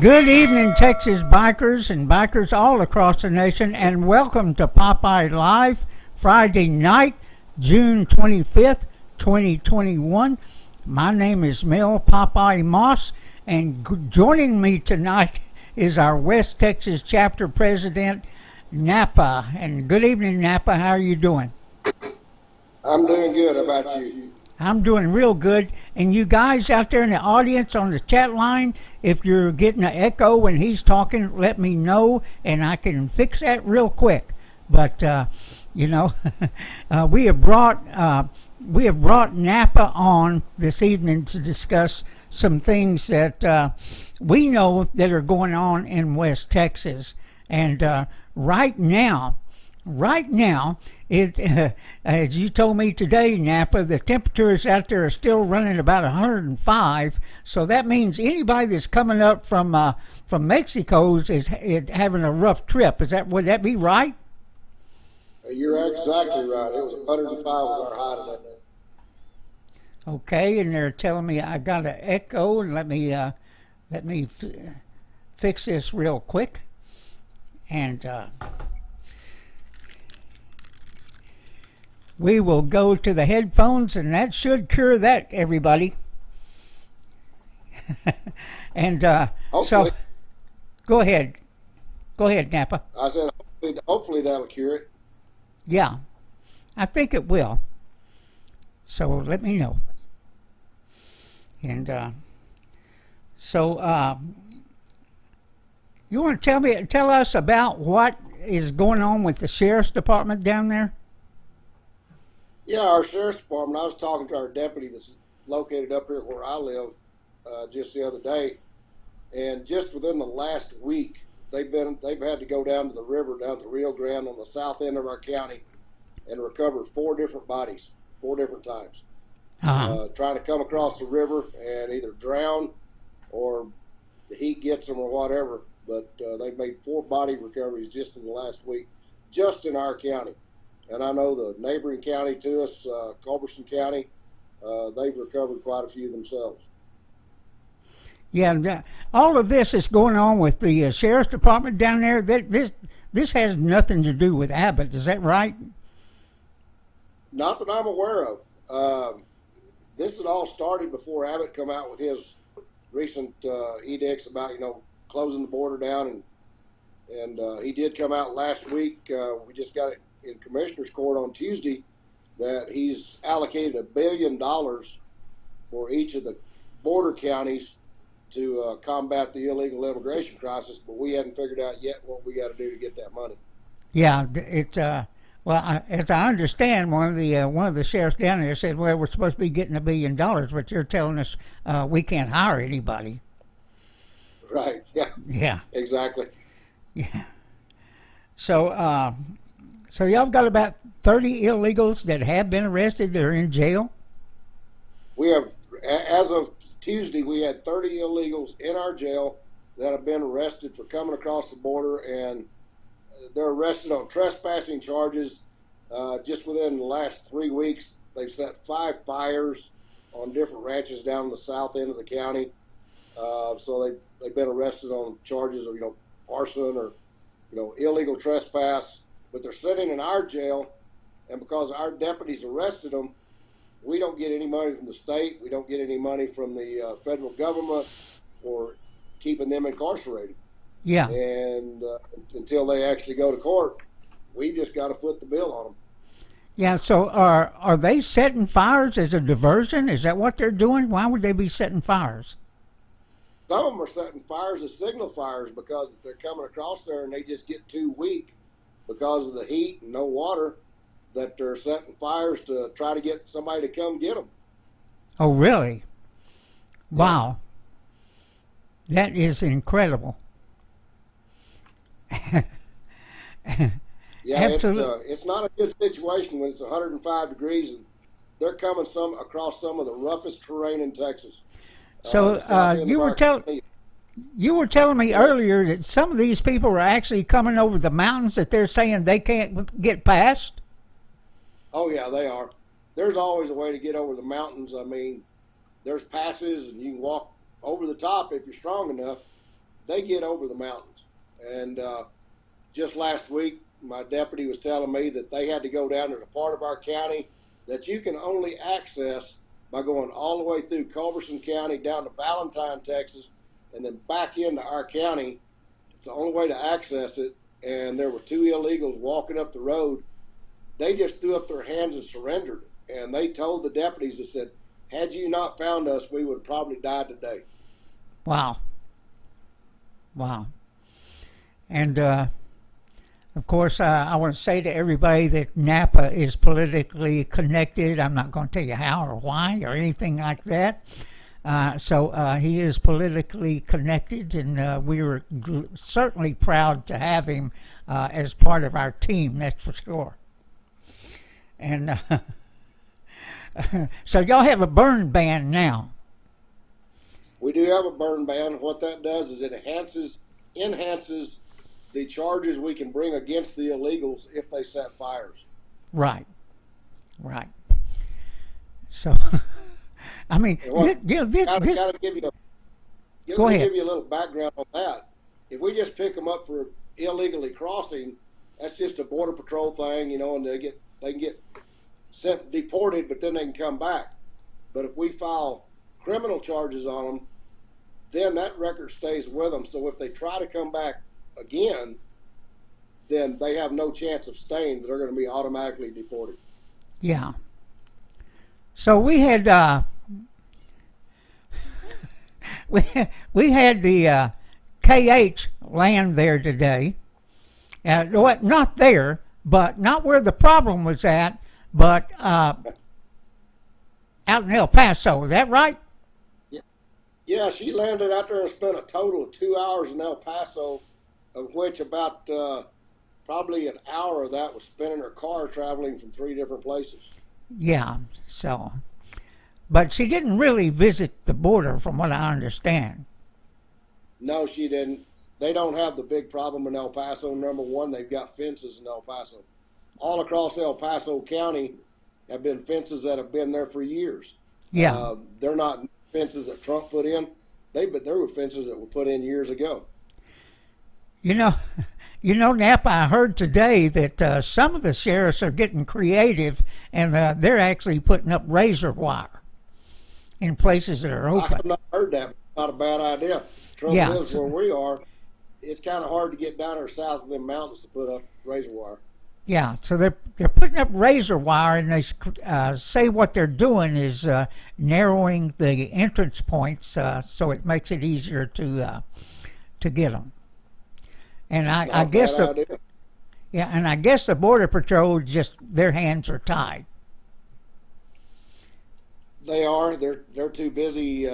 Good evening, Texas bikers and bikers all across the nation, and welcome to Popeye Live, Friday night, June 25th, 2021. My name is Mel Popeye Moss, and joining me tonight is our West Texas chapter president, NAPA. And good evening, NAPA. How are you doing? I'm doing good. How about you? I'm doing real good. And you guys out there in the audience on the chat line, if you're getting an echo when he's talking, let me know and I can fix that real quick. But we have brought Napa on this evening to discuss some things that we know that are going on in West Texas. And right now, as you told me today, Napa, the temperatures out there are still running about 105. So that means anybody that's coming up from Mexico is having a rough trip. Would that be right? You're exactly right. It was 105 was our high today. Okay, and they're telling me I got an echo, and let me fix this real quick, and we will go to the headphones, and that should cure that, everybody. And so, go ahead, Napa. I said hopefully that'll cure it. Yeah, I think it will. So let me know. And you want to tell us about what is going on with the sheriff's department down there? Yeah, our sheriff's department. I was talking to our deputy that's located up here where I live just the other day, and just within the last week, they've had to go down to the river, down to the Rio Grande on the south end of our county, and recover 4 different bodies, 4 different times. Trying to come across the river and either drown or the heat gets them or whatever. But they've made 4 body recoveries just in the last week, just in our county. And I know the neighboring county to us, Culberson County, they've recovered quite a few themselves. Yeah, all of this is going on with the sheriff's department down there. This has nothing to do with Abbott. Is that right? Not that I'm aware of. This had all started before Abbott come out with his recent edicts about closing the border down, and he did come out last week. We just got it in Commissioner's Court on Tuesday that he's allocated $1 billion for each of the border counties to combat the illegal immigration crisis, but we hadn't figured out yet what we got to do to get that money. Yeah, it's as I understand, one of the sheriffs down there said, "Well, we're supposed to be getting $1 billion, but you're telling us we can't hire anybody." Right. Yeah. Yeah. Exactly. Yeah. So, so y'all got about 30 illegals that have been arrested. They're in jail. We have, as of Tuesday, we had 30 illegals in our jail that have been arrested for coming across the border, and they're arrested on trespassing charges. Just within the last 3 weeks, they've set 5 fires on different ranches down in the south end of the county. So they've been arrested on charges of arson or illegal trespass. But they're sitting in our jail, and because our deputies arrested them, we don't get any money from the state. We don't get any money from the federal government for keeping them incarcerated. Yeah. And until they actually go to court, we just got to foot the bill on them. Yeah. So are they setting fires as a diversion? Is that what they're doing? Why would they be setting fires? Some of them are setting fires as signal fires because if they're coming across there and they just get too weak because of the heat and no water, that they're setting fires to try to get somebody to come get them. Oh, really? Wow. That is incredible. Yeah, it's not a good situation when it's 105 degrees and they're coming across some of the roughest terrain in Texas. So you were telling me earlier that some of these people are actually coming over the mountains that they're saying they can't get past. Oh yeah, they are. There's always a way to get over the mountains. I mean, there's passes and you can walk over the top if you're strong enough. they get over the mountains. And just last week, my deputy was telling me that they had to go down to the part of our county that you can only access by going all the way through Culberson County down to Valentine, Texas, and then back into our county. It's the only way to access it. And there were 2 illegals walking up the road. They just threw up their hands and surrendered. And they told the deputies, that said, had you not found us, we would have probably died today. Wow. Wow. And, of course, I want to say to everybody that NAPA is politically connected. I'm not going to tell you how or why or anything like that. So he is politically connected, and we were certainly proud to have him as part of our team, that's for sure. And so y'all have a burn ban now. We do have a burn ban. What that does is it enhances the charges we can bring against the illegals if they set fires. Right. So, I mean, Gotta give you Go ahead. Give you a little background on that. If we just pick them up for illegally crossing, that's just a border patrol thing, and they can get sent deported, but then they can come back. But if we file criminal charges on them, then that record stays with them. So if they try to come back again, then they have no chance of staying. They're going to be automatically deported. Yeah. So we had we had the KH land there today. Not there, but not where the problem was at, but out in El Paso. Is that right? Yeah, she landed out there and spent a total of 2 hours in El Paso, of which about probably an hour of that was spent in her car traveling from 3 different places. Yeah, so. But she didn't really visit the border, from what I understand. No, she didn't. They don't have the big problem in El Paso. Number one, they've got fences in El Paso. All across El Paso County have been fences that have been there for years. Yeah. They're not fences that Trump put in. There were fences that were put in years ago. You know, Napa, I heard today that some of the sheriffs are getting creative, and they're actually putting up razor wire in places that are open. I have not heard that. Not a bad idea. Trouble is, where we are, it's kind of hard to get down there south of them mountains to put up razor wire. Yeah, so they're putting up razor wire, and they say what they're doing is narrowing the entrance points so it makes it easier to get them. And I guess I guess the Border Patrol, just their hands are tied. They are. They're too busy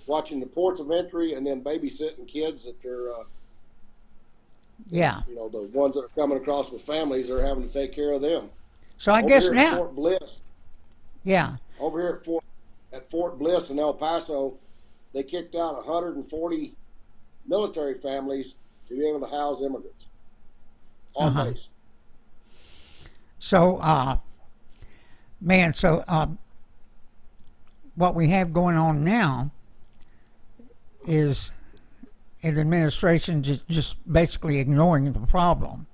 watching the ports of entry and then babysitting kids that they're the ones that are coming across with families. They're having to take care of them. So I guess now Fort Bliss. Yeah. Over here at Fort Bliss in El Paso, they kicked out 140 military families to be able to house immigrants on base. So, what we have going on now is an administration just basically ignoring the problem,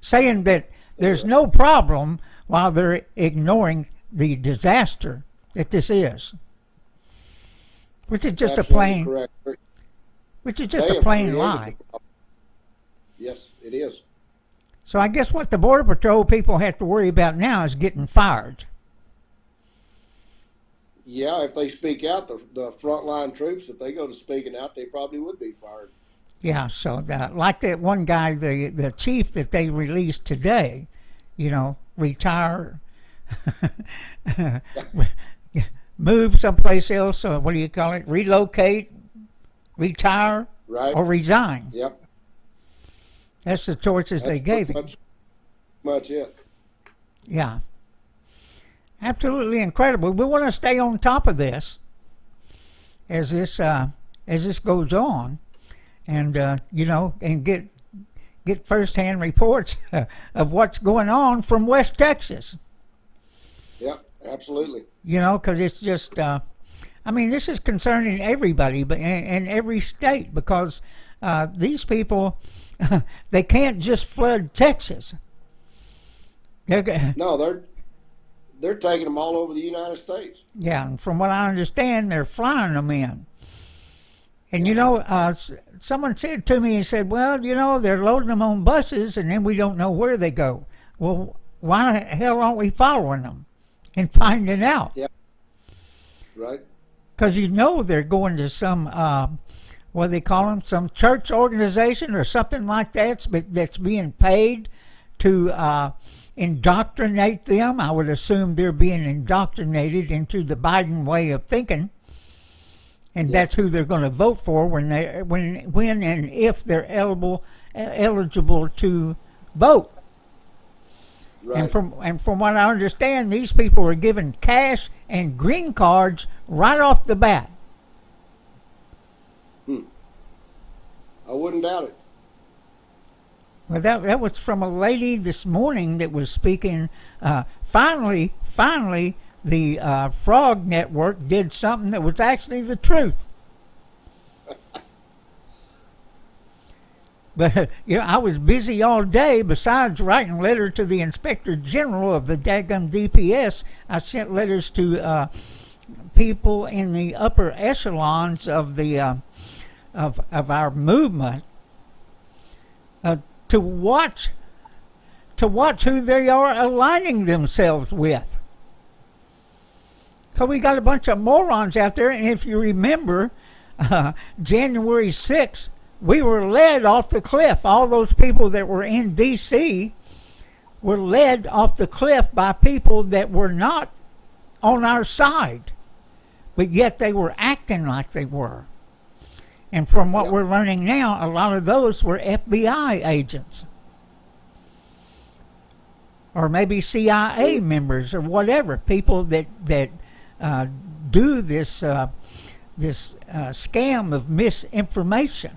saying that there's no problem while they're ignoring the disaster that this is, which is just a plain lie. Yes, it is. So I guess what the Border Patrol people have to worry about now is getting fired. Yeah, if they speak out, the frontline troops, if they go to speaking out, they probably would be fired. Yeah, so like that one guy, the chief that they released today, retire, move someplace else, what do you call it, relocate, retire, right, or resign. Yep. That's the choices they gave him. Much it. Yeah. Absolutely incredible. We want to stay on top of this as this goes on, and and get firsthand reports of what's going on from West Texas. Yeah, absolutely. Because it's just, this is concerning everybody, but in every state, because these people, they can't just flood Texas. No, they're taking them all over the United States. Yeah, and from what I understand, they're flying them in. And someone said to me, he said, well, they're loading them on buses and then we don't know where they go. Well, why the hell aren't we following them and finding out? Yeah. Right. Because they're going to some, what do they call them, some church organization or something like that that's being paid to indoctrinate them. I would assume they're being indoctrinated into the Biden way of thinking. And that's who they're going to vote for when and if they're eligible to vote. Right. And from what I understand, these people are given cash and green cards right off the bat. I wouldn't doubt it. Well, that was from a lady this morning that was speaking. Finally, the Frog Network did something that was actually the truth. But, I was busy all day. Besides writing letters to the Inspector General of the daggum DPS, I sent letters to people in the upper echelons of the of our movement to watch who they are aligning themselves with. Because we got a bunch of morons out there, and if you remember, January 6th, we were led off the cliff. All those people that were in D.C. were led off the cliff by people that were not on our side, but yet they were acting like they were. And from what we're learning now, a lot of those were FBI agents. Or maybe CIA members or whatever, people that do this scam of misinformation.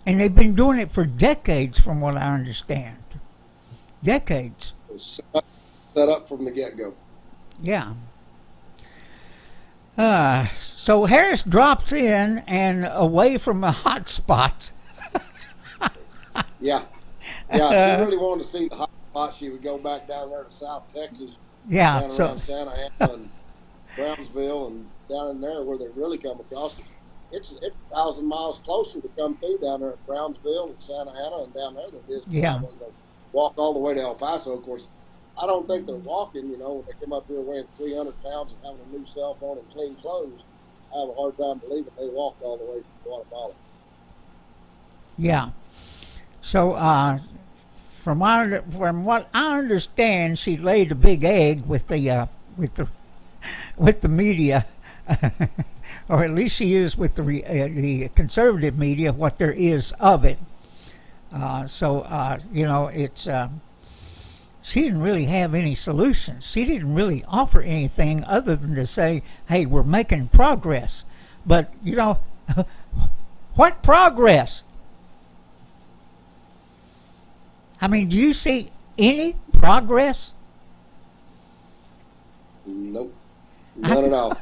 And they've been doing it for decades, from what I understand. Decades. Set up from the get-go. Yeah. So Harris drops in and away from the hot spots. Yeah. Yeah, she really wanted to see the hot spot. She would go back down there to South Texas. Yeah. Down around Santa Ana and Brownsville and down in there where they really come across it. It's 1,000 miles closer to come through down there at Brownsville and Santa Ana and down there than it is to walk all the way to El Paso. Of course, I don't think they're walking, when they come up here weighing 300 pounds and having a new cell phone and clean clothes. I have a hard time believing they walked all the way from Guatemala. Yeah. So, from what I understand, she laid a big egg with the media, or at least she is with the conservative media, what there is of it. It's she didn't really have any solutions. She didn't really offer anything other than to say, "Hey, we're making progress." But what progress? I mean, do you see any progress? Nope. None at all.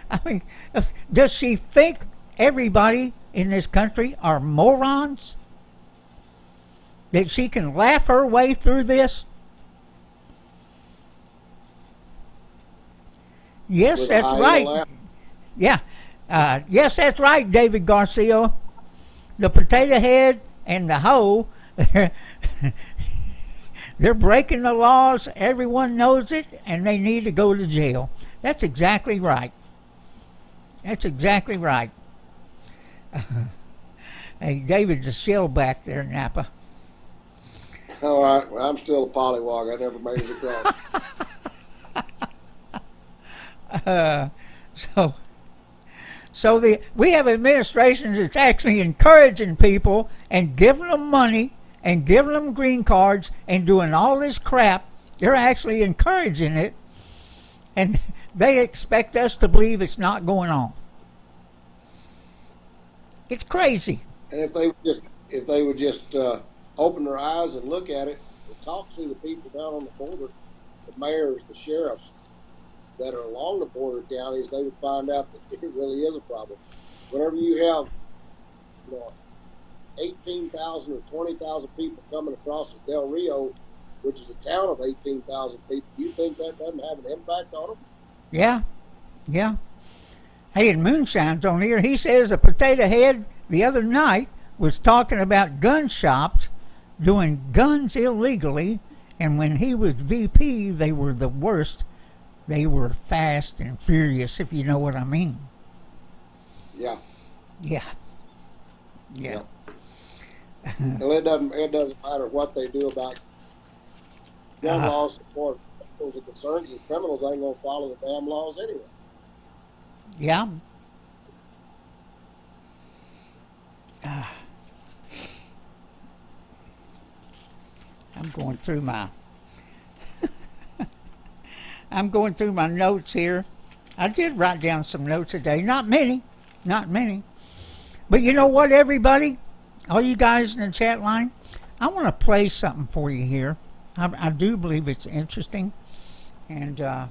I mean, does she think everybody in this country are morons? That she can laugh her way through this? Yes, that's right. Yeah. Yes, that's right, David Garcia. The potato head and the hoe, they're breaking the laws. Everyone knows it, and they need to go to jail. That's exactly right. That's exactly right. Hey, David's a shellback there, Napa. All right. Well, I'm still a pollywog. I never made it across. We have administrations that's actually encouraging people and giving them money and giving them green cards and doing all this crap. They're actually encouraging it, and they expect us to believe it's not going on. It's crazy. And if they would just open their eyes and look at it and talk to the people down on the border, the mayors, the sheriffs that are along the border counties, they would find out that it really is a problem. Whenever you have you know, 18,000 or 20,000 people coming across the Del Rio, which is a town of 18,000 people. Do you think that doesn't have an impact on them? Yeah, yeah. Hey, and Moonshine's on here. He says a Potato Head the other night was talking about gun shops doing guns illegally, and when he was VP, they were the worst. They were fast and furious, if you know what I mean. Yeah. Yeah. Yeah. Well, it doesn't matter what they do about gun laws as far as criminals are concerned, because criminals ain't going to follow the damn laws anyway. Yeah. I'm going through my I'm going through my notes here. I did write down some notes today. Not many. But you know what, everybody? All you guys in the chat line, I want to play something for you here. I do believe it's interesting. And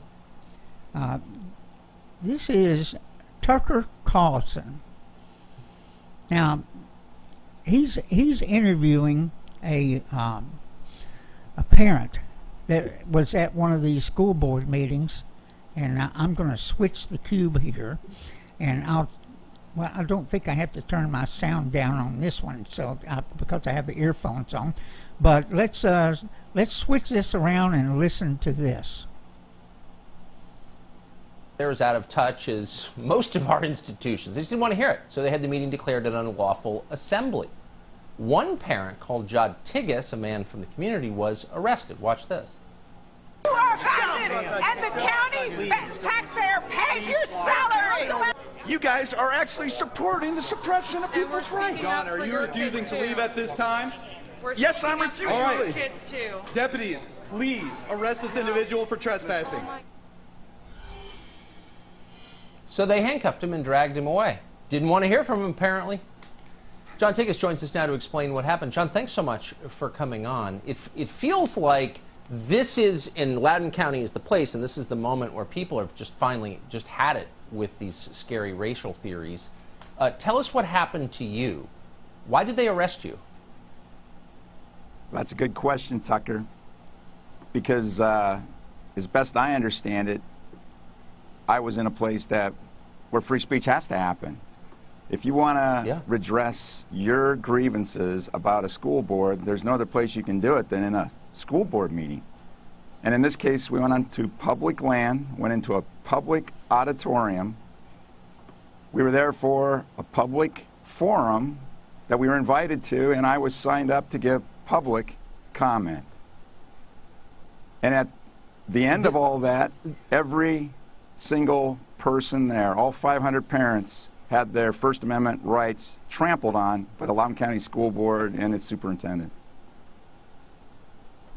this is Tucker Carlson. Now, he's interviewing a parent that was at one of these school board meetings, and I'm going to switch the cube here, and I don't think I have to turn my sound down on this one, because I have the earphones on. But let's switch this around and listen to this. They're as out of touch as most of our institutions. They just didn't want to hear it, so they had the meeting declared an unlawful assembly. One parent, called Jod Tigas, a man from the community, was arrested. Watch this. You are fascist, and the county taxpayer pays your salary. You guys are actually supporting the suppression of people's rights. John, are you refusing to leave at this time? Yes, I'm refusing to leave. Kids too. Deputies, please arrest this individual for trespassing. So they handcuffed him and dragged him away. Didn't want to hear from him, apparently. John Tigas joins us now to explain what happened. John, thanks so much for coming on. It feels like this is, in Loudoun County is the place, and this is the moment where people have just finally just had it with these scary racial theories. Tell us what happened to you. Why did they arrest you? That's a good question, Tucker, because as best I understand it, I was in a place where free speech has to happen. If you want to redress your grievances about a school board, there's no other place you can do it than in a school board meeting. And in this case, we went onto public land, went into a public auditorium. We were there for a public forum that we were invited to, and I was signed up to give public comment. And at the end of all that, every single person there, all 500 parents, had their First Amendment rights trampled on by the Loudoun County School Board and its superintendent.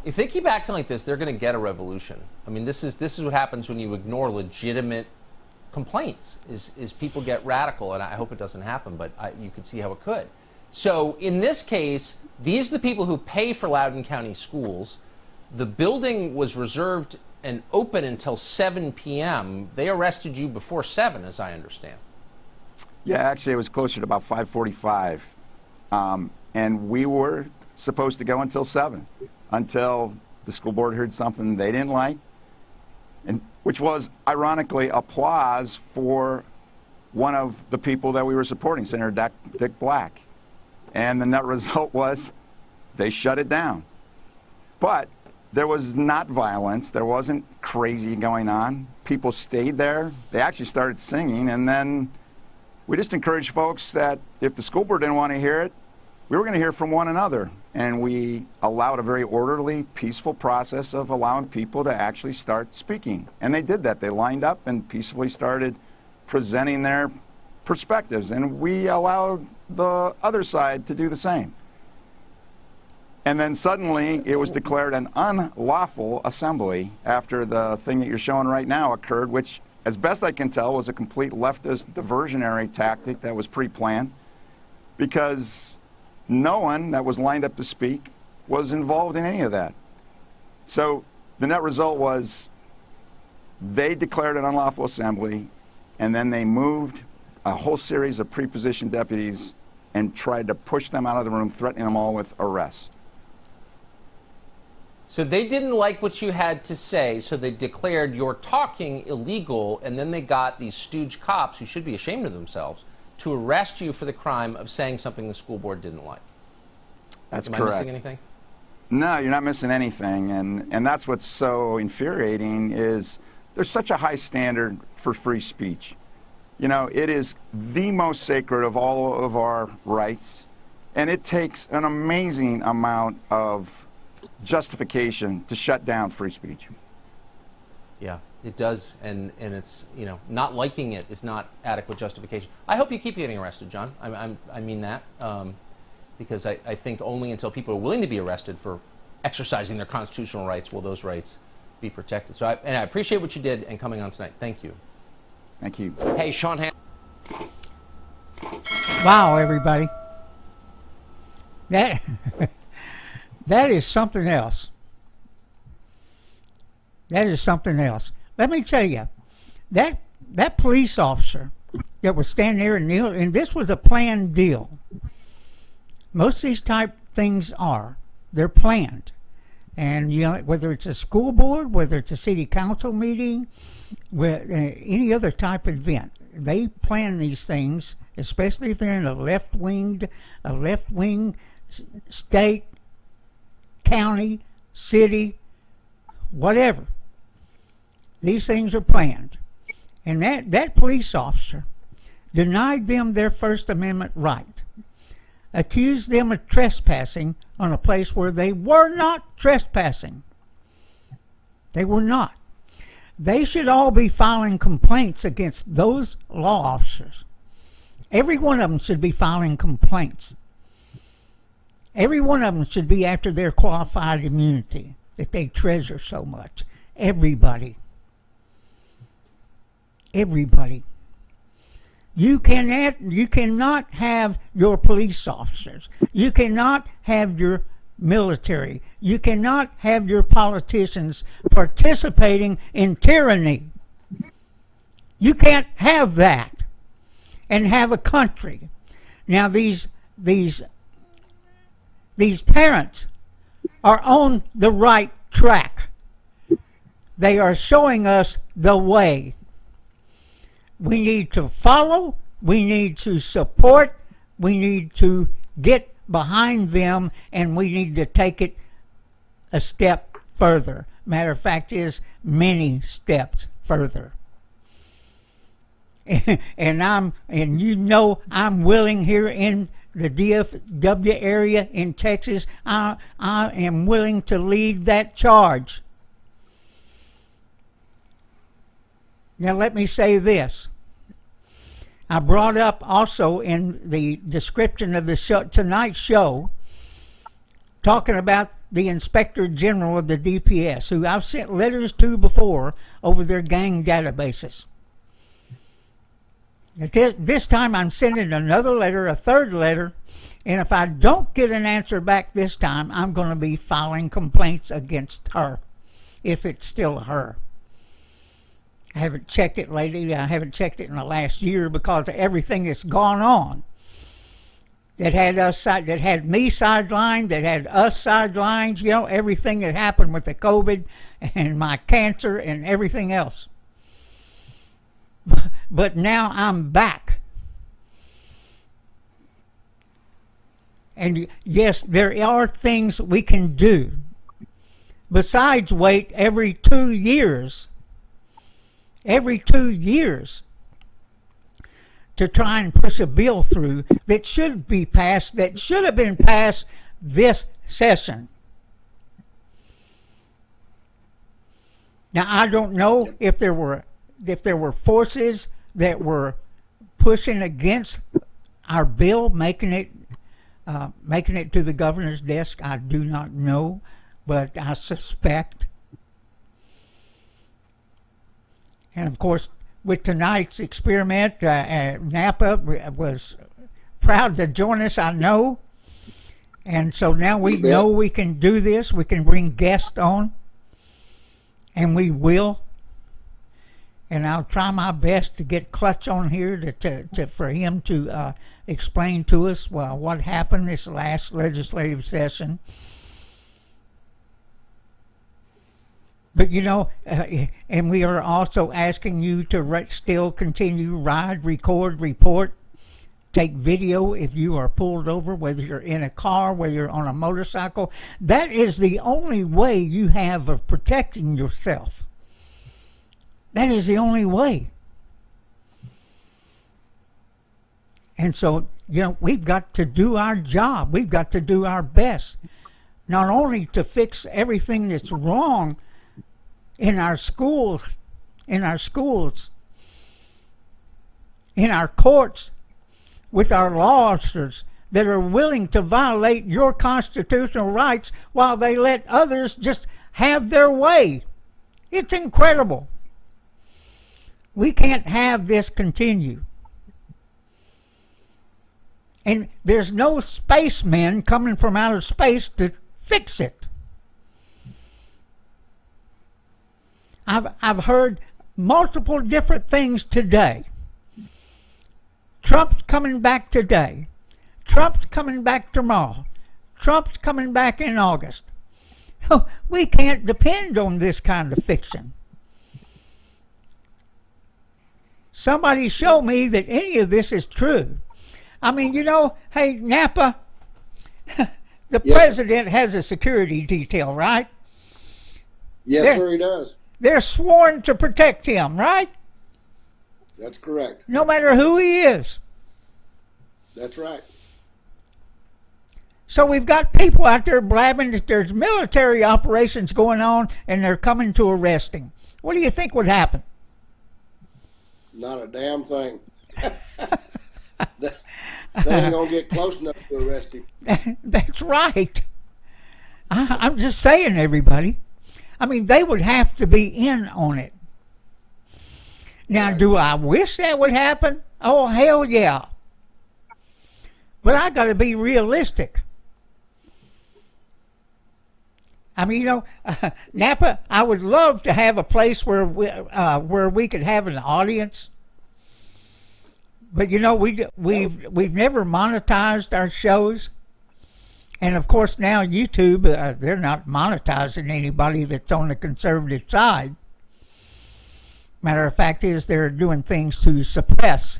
If they keep acting like this, they're going to get a revolution. I mean, this is what happens when you ignore legitimate complaints, is people get radical, and I hope it doesn't happen, but you could see how it could. So in this case, these are the people who pay for Loudoun County schools. The building was reserved and open until 7 p.m. They arrested you before 7, as I understand. Yeah, actually, it was closer to about 5:45, and we were supposed to go until 7, until the school board heard something they didn't like, and which was, ironically, applause for one of the people that we were supporting, Senator Dick Black. And the net result was they shut it down. But there was not violence. There wasn't crazy going on. People stayed there. They actually started singing, and then we just encouraged folks that if the school board didn't want to hear it, we were going to hear from one another. And we allowed a very orderly, peaceful process of allowing people to actually start speaking. And they did that. They lined up and peacefully started presenting their perspectives. And we allowed the other side to do the same. And then suddenly it was declared an unlawful assembly after the thing that you're showing right now occurred, which, as best I can tell, was a complete leftist diversionary tactic that was pre-planned, because no one that was lined up to speak was involved in any of that. So the net result was they declared an unlawful assembly, and then they moved a whole series of pre-positioned deputies and tried to push them out of the room, threatening them all with arrest. So they didn't like what you had to say, so they declared your talking illegal, and then they got these stooge cops, who should be ashamed of themselves, to arrest you for the crime of saying something the school board didn't like. That's correct. Am I missing anything? No, you're not missing anything, and that's what's so infuriating is there's such a high standard for free speech. You know, it is the most sacred of all of our rights, and it takes an amazing amount of justification to shut down free speech. Yeah, it does, and it's, you know, not liking it is not adequate justification. I hope you keep getting arrested, John. I mean that, because I think only until people are willing to be arrested for exercising their constitutional rights will those rights be protected. So I appreciate what you did and coming on tonight. Thank you. Thank you. Hey, Sean. Wow, everybody. That that is something else. That is something else. Let me tell you, that police officer that was standing there and kneel, and this was a planned deal. Most of these type things they're planned. And, you know, whether it's a school board, whether it's a city council meeting, any other type of event, they plan these things, especially if they're in a left-wing state, county, city, whatever. These things are planned. And that police officer denied them their First Amendment right, accused them of trespassing on a place where they were not trespassing. They were not. They should all be filing complaints against those law officers. Every one of them should be filing complaints. Every one of them should be after their qualified immunity that they treasure so much. Everybody. Everybody. You cannot have your police officers. You cannot have your military. You cannot have your politicians participating in tyranny. You can't have that and have a country. Now these parents are on the right track. They are showing us the way. We need to follow, we need to support, we need to get behind them, and we need to take it a step further. Matter of fact is many steps further. And you know I'm willing here in the DFW area in Texas, I am willing to lead that charge. Now let me say this. I brought up also in the description of the show, tonight's show, talking about the Inspector General of the DPS, who I've sent letters to before over their gang databases. This time I'm sending another letter, a third letter, and if I don't get an answer back this time, I'm going to be filing complaints against her, if it's still her. I haven't checked it lately. I haven't checked it in the last year because of everything that's gone on. That had me sidelined, that had us sidelined, you know, everything that happened with the COVID and my cancer and everything else. But now I'm back. And yes, there are things we can do. Besides wait every 2 years. Every 2 years to try and push a bill through that should be passed, that should have been passed this session. Now I don't know if there were forces that were pushing against our bill, making it to the governor's desk. I do not know, but I suspect. And of course, with tonight's experiment, NAPA was proud to join us, I know. And so now we know we can do this. We can bring guests on. And we will. And I'll try my best to get Clutch on here for him to explain to us what happened this last legislative session. But and we are also asking you to still continue ride, record, report, take video if you are pulled over, whether you're in a car, whether you're on a motorcycle. That is the only way you have of protecting yourself. That is the only way. And so, we've got to do our job. We've got to do our best, not only to fix everything that's wrong in our schools, in our courts, with our law officers that are willing to violate your constitutional rights while they let others just have their way. It's incredible. We can't have this continue. And there's no spacemen coming from outer space to fix it. I've heard multiple different things today. Trump's coming back today. Trump's coming back tomorrow. Trump's coming back in August. We can't depend on this kind of fiction. Somebody show me that any of this is true. I mean, hey, NAPA, the president has a security detail, right? Yes, sir, he does. They're sworn to protect him, right? That's correct. No matter who he is. That's right. So we've got people out there blabbing that there's military operations going on and they're coming to arrest him. What do you think would happen? Not a damn thing. They ain't going to get close enough to arrest him. That's right. I'm just saying, everybody. I mean, they would have to be in on it. Now, Right. Do I wish that would happen? Oh, hell yeah. But I got to be realistic. I mean, NAPA, I would love to have a place where we could have an audience. But we've never monetized our shows. And of course now YouTube, they're not monetizing anybody that's on the conservative side. Matter of fact is they're doing things to suppress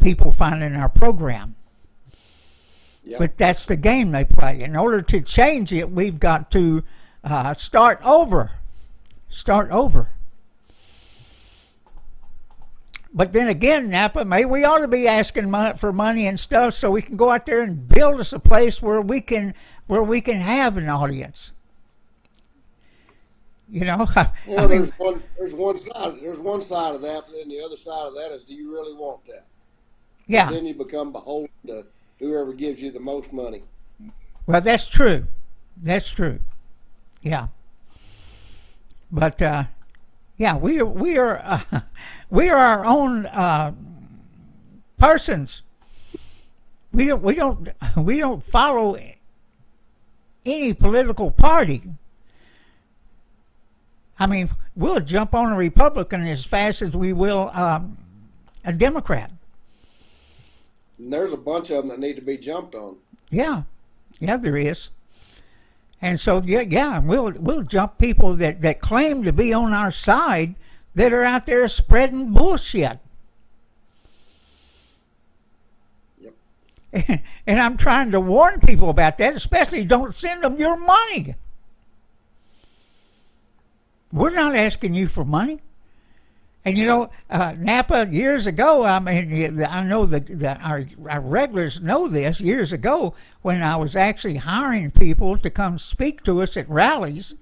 people finding our program. Yep. But that's the game they play. In order to change it, we've got to start over. Start over. But then again, NAPA, maybe we ought to be asking for money and stuff so we can go out there and build us a place where we can have an audience. Well, I mean, there's one side of that, but then the other side of that is, do you really want that? yeah. Then you become beholden to whoever gives you the most money. Well, that's true. That's true. Yeah. But yeah, we are our own persons. We don't follow any political party. I mean, we'll jump on a Republican as fast as we will a Democrat. And there's a bunch of them that need to be jumped on. Yeah, there is. And so we'll jump people that claim to be on our side that are out there spreading bullshit. Yep. And I'm trying to warn people about that, especially don't send them your money. We're not asking you for money. And NAPA years ago, I mean, I know that our regulars know this, years ago when I was actually hiring people to come speak to us at rallies,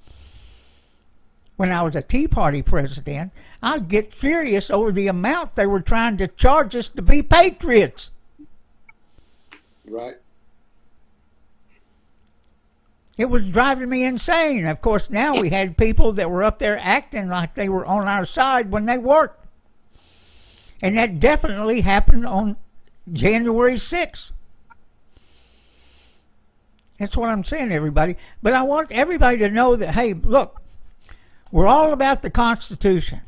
when I was a Tea Party president, I'd get furious over the amount they were trying to charge us to be patriots. Right. It was driving me insane. Of course, now we had people that were up there acting like they were on our side when they weren't. And that definitely happened on January 6th. That's what I'm saying, everybody. But I want everybody to know that, hey, look, we're all about the Constitution.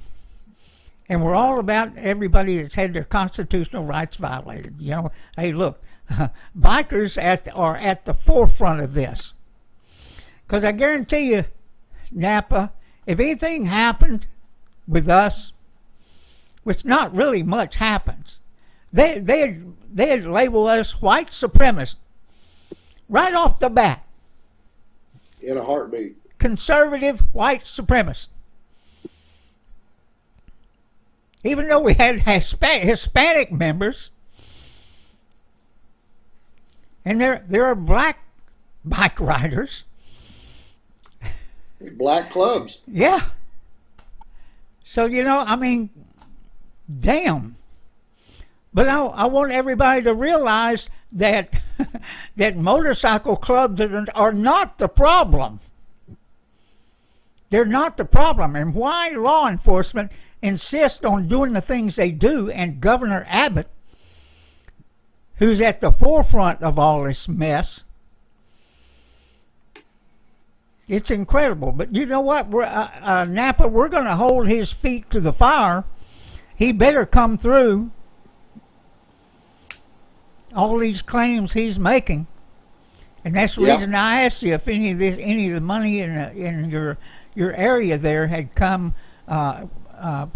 And we're all about everybody that's had their constitutional rights violated. You know, hey, look, bikers are at the forefront of this. Because I guarantee you, NAPA, if anything happened with us, which not really much happens, they'd label us white supremacists right off the bat. In a heartbeat. Conservative white supremacists. Even though we had Hispanic members, and there are black bike riders. Black clubs. Yeah. So, you know, I mean, damn. But I want everybody to realize that that motorcycle clubs are not the problem. They're not the problem. And why law enforcement insist on doing the things they do, and Governor Abbott, who's at the forefront of all this mess, it's incredible. But you know what? NAPA, we're going to hold his feet to the fire. He better come through all these claims he's making. And that's the reason I asked you if any of the money in your area there had come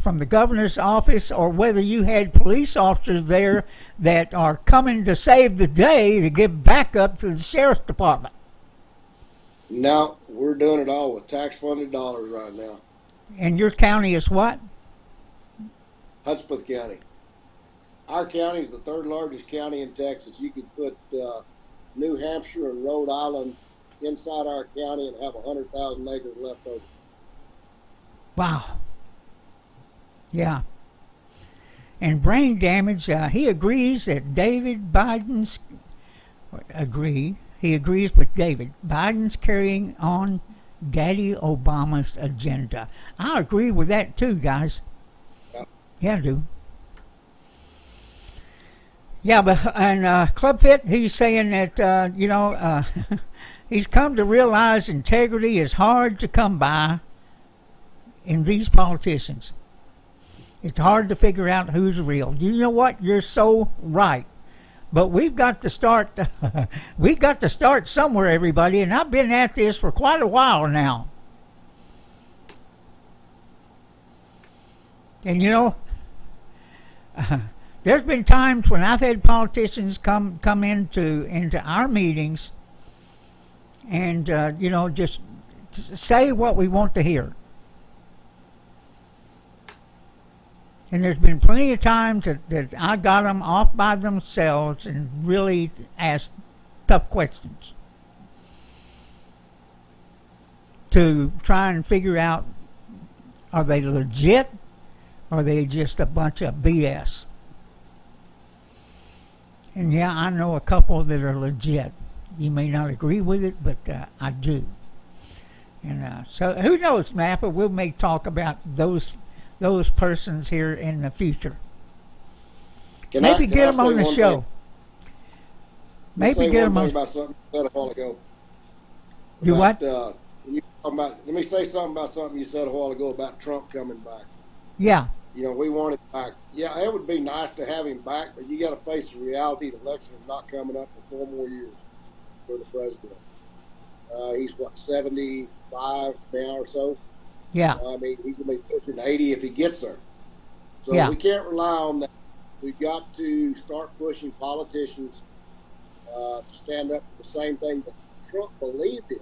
from the governor's office, or whether you had police officers there that are coming to save the day to give backup to the sheriff's department. No, we're doing it all with tax-funded dollars right now. And your county is what? Hudspeth County. Our county is the third largest county in Texas. You could put New Hampshire and Rhode Island inside our county and have 100,000 acres left over. Wow. Yeah. And brain damage, he agrees that he agrees with David. Biden's carrying on Daddy Obama's agenda. I agree with that too, guys. Yeah, I do. Yeah, but and Club Fit, he's saying that he's come to realize integrity is hard to come by in these politicians. It's hard to figure out who's real. You know what? You're so right. But we've got to start. We've got to start somewhere, everybody. And I've been at this for quite a while now. And you know, there's been times when I've had politicians come into our meetings, and just say what we want to hear. And there's been plenty of times that I got them off by themselves and really asked tough questions to try and figure out, are they legit or are they just a bunch of BS? And yeah, I know a couple that are legit. You may not agree with it, but I do. And so who knows, NAPA, we may talk about those persons here in the future. Maybe get them on the show. Maybe get them on. About something you said a while ago. You what? Let me say something about something you said a while ago about Trump coming back. Yeah. We want him back. Yeah, it would be nice to have him back, but you got to face the reality. The election is not coming up for 4 more years for the president. He's 75 now or so. Yeah. I mean, he's going to be pushing 80 if he gets there. So we can't rely on that. We've got to start pushing politicians to stand up for the same thing that Trump believed in,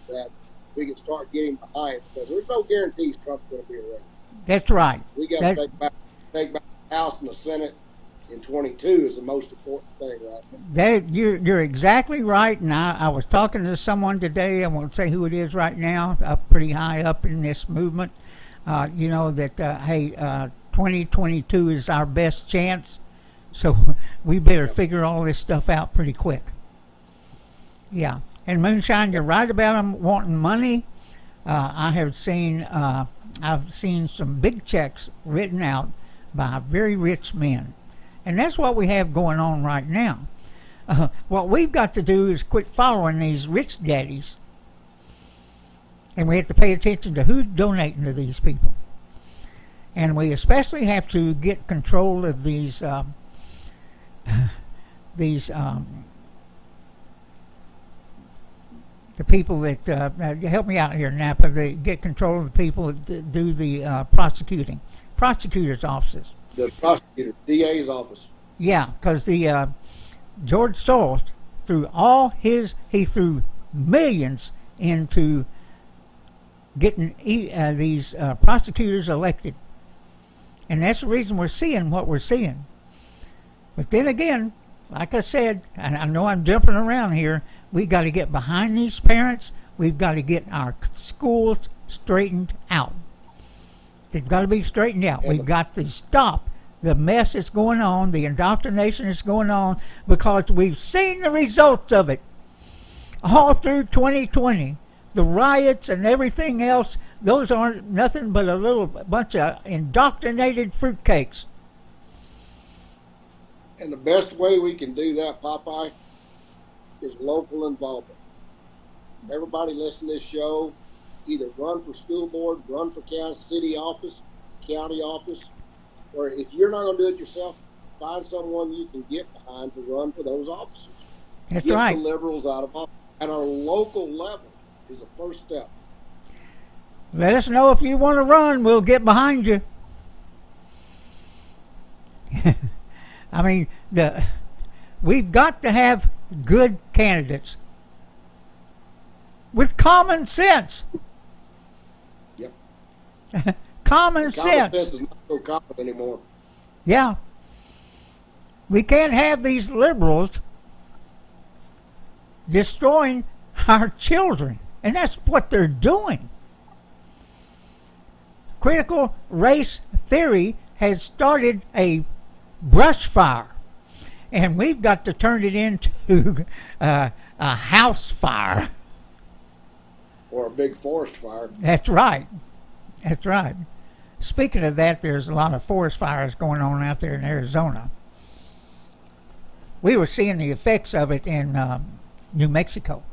that we can start getting behind, because there's no guarantees Trump's going to be elected. That's right. We got to take back the House and the Senate in 22 is the most important thing right now. You're exactly right, and I was talking to someone today, I won't say who it is right now, pretty high up in this movement, that 2022 is our best chance, so we better figure all this stuff out pretty quick. Yeah, and Moonshine, you're right about them wanting money. I've seen some big checks written out by very rich men. And that's what we have going on right now. What we've got to do is quit following these rich daddies. And we have to pay attention to who's donating to these people. And we especially have to get control of these the people that help me out here, Napa. They get control of the people that do the prosecutors' offices. The prosecutor, DA's office. Yeah, because the George Soros he threw millions into getting these prosecutors elected, and that's the reason we're seeing what we're seeing. But then again, like I said, and I know I'm jumping around here, we got to get behind these parents. We've got to get our schools straightened out. They've got to be straightened out. We've got to stop the mess that's going on, the indoctrination that's going on, because we've seen the results of it all through 2020. The riots and everything else, those aren't nothing but a little bunch of indoctrinated fruitcakes. And the best way we can do that, Popeye, is local involvement. Everybody listen to this show, either run for school board, run for county, city office, county office, or if you're not going to do it yourself, find someone you can get behind to run for those offices. That's get right. the liberals out of office. At our local level is the first step. Let us know if you want to run. We'll get behind you. I mean, we've got to have good candidates with common sense. Yep. Common sense. Common sense is not so common anymore. Yeah. We can't have these liberals destroying our children, and that's what they're doing. Critical race theory has started a brush fire, and we've got to turn it into a house fire. Or a big forest fire. That's right. That's right. Speaking of that, there's a lot of forest fires going on out there in Arizona. We were seeing the effects of it in New Mexico.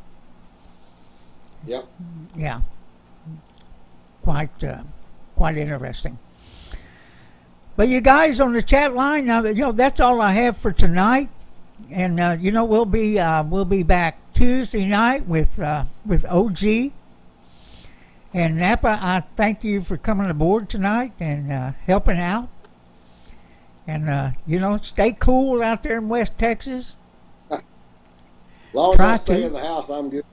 Yep. Yeah. Quite interesting. But you guys on the chat line, that's all I have for tonight. And we'll be back Tuesday night with OG and Napa. I thank you for coming aboard tonight and helping out. And stay cool out there in West Texas. As long as I stay in the house, I'm good.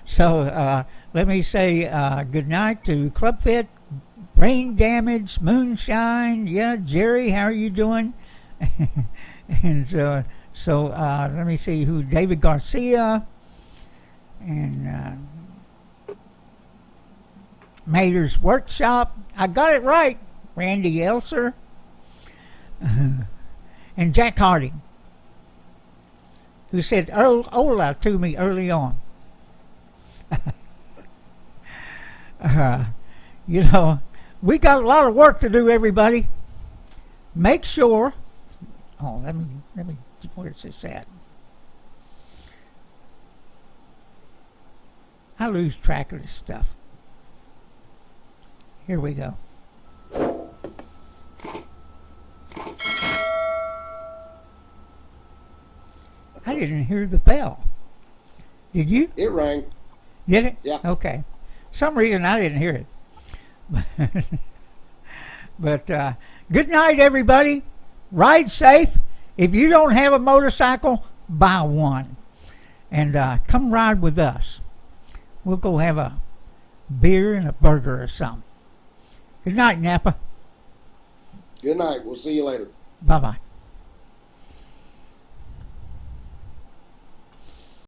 So let me say good night to Clubfit, Brain Damage, Moonshine. Yeah, Jerry, how are you doing? And so let me see who, David Garcia, and Mater's Workshop. I got it right. Randy Elser. And Jack Harding, who said hola to me early on. We got a lot of work to do, everybody. Make sure. Oh, let me. Where's this at? I lose track of this stuff. Here we go. I didn't hear the bell. Did you? It rang. Did it? Yeah. Okay. Some reason I didn't hear it. But good night, everybody. Ride safe. If you don't have a motorcycle, buy one. And come ride with us. We'll go have a beer and a burger or something. Good night, Napa. Good night. We'll see you later. Bye-bye.